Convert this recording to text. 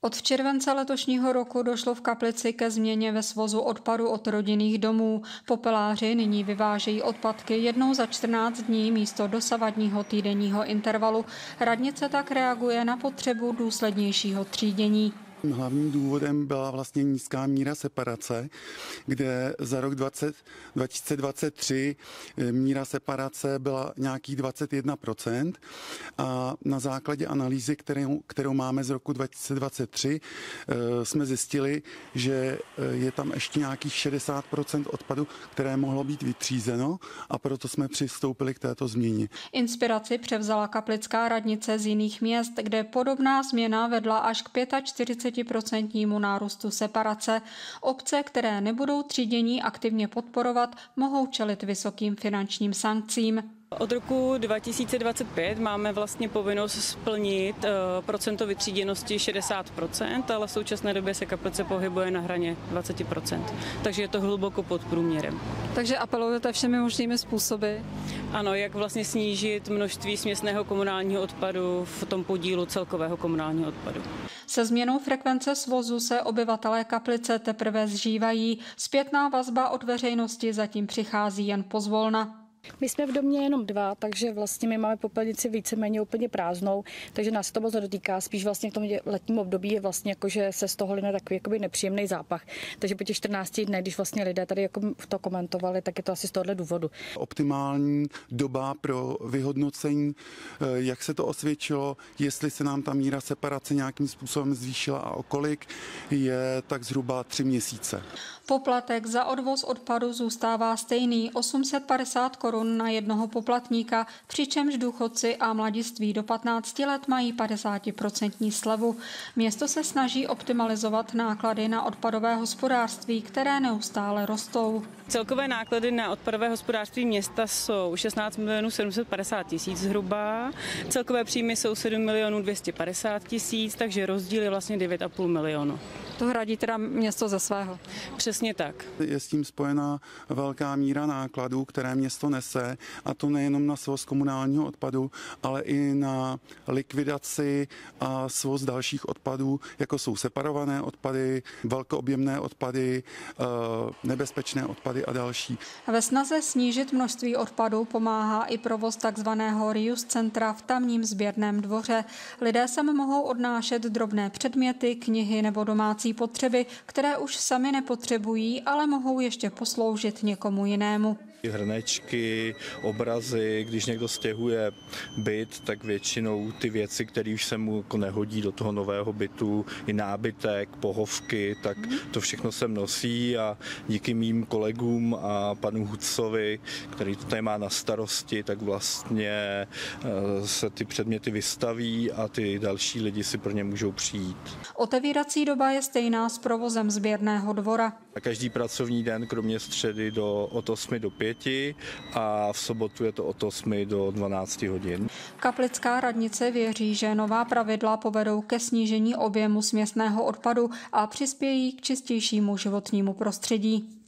Od července letošního roku došlo v Kaplici ke změně ve svozu odpadu od rodinných domů. Popeláři nyní vyvážejí odpadky jednou za 14 dní místo dosavadního týdenního intervalu. Radnice tak reaguje na potřebu důslednějšího třídění. Hlavním důvodem byla vlastně nízká míra separace, kde za rok 2023 míra separace byla nějakých 21% a na základě analýzy, kterou máme z roku 2023, jsme zjistili, že je tam ještě nějakých 60% odpadu, které mohlo být vytřízeno, a proto jsme přistoupili k této změně. Inspiraci převzala kaplická radnice z jiných měst, kde podobná změna vedla až k 45% nárůstu separace. Obce, které nebudou třídění aktivně podporovat, mohou čelit vysokým finančním sankcím. Od roku 2025 máme vlastně povinnost splnit procento vytříděnosti 60%, ale v současné době se Kaplice pohybuje na hraně 20%, takže je to hluboko pod průměrem. Takže apelujete všemi možnými způsoby? Ano, jak vlastně snížit množství směsného komunálního odpadu v tom podílu celkového komunálního odpadu. Se změnou frekvence svozu se obyvatelé Kaplice teprve zžívají. Zpětná vazba od veřejnosti zatím přichází jen pozvolna. My jsme v domě jenom 2, takže vlastně my máme popelnici víceméně úplně prázdnou, takže nás to moc nedotýká. Spíš vlastně v tom letním období je vlastně jako, že se z toho line takový jakoby nepříjemný zápach. Takže po těch 14 dnech, když vlastně lidé tady jako to komentovali, tak je to asi z tohohle důvodu. Optimální doba pro vyhodnocení, jak se to osvědčilo, jestli se nám ta míra separace nějakým způsobem zvýšila a o kolik, je tak zhruba 3 měsíce. Poplatek za odvoz odpadu zůstává stejný, 850 korun na jednoho poplatníka, přičemž důchodci a mladiství do 15 let mají 50% slevu. Město se snaží optimalizovat náklady na odpadové hospodářství, které neustále rostou. Celkové náklady na odpadové hospodářství města jsou 16 750 000 zhruba, celkové příjmy jsou 7 250 000, takže rozdíl je vlastně 9,5 milionu. To hradí teda město ze svého? Přesně tak. Je s tím spojená velká míra nákladů, které město nese, a to nejenom na svoz komunálního odpadu, ale i na likvidaci a svoz dalších odpadů, jako jsou separované odpady, velkoobjemné odpady, nebezpečné odpady a další. Ve snaze snížit množství odpadů pomáhá i provoz takzvaného reuse centra v tamním sběrném dvoře. Lidé sem mohou odnášet drobné předměty, knihy nebo domácí potřeby, které už sami nepotřebují, ale mohou ještě posloužit někomu jinému. Hrnečky, obrazy, když někdo stěhuje byt, tak většinou ty věci, které už se mu jako nehodí do toho nového bytu, i nábytek, pohovky, tak to všechno sem nosí, a díky mým kolegům a panu Hudcovi, který to tady má na starosti, tak vlastně se ty předměty vystaví a ty další lidi si pro ně můžou přijít. Otevírací doba je stejná s provozem sběrného dvora. A každý pracovní den, kromě středy, od 8 do 5 a v sobotu je to od 8 do 12 hodin. Kaplická radnice věří, že nová pravidla povedou ke snížení objemu směsného odpadu a přispějí k čistějšímu životnímu prostředí.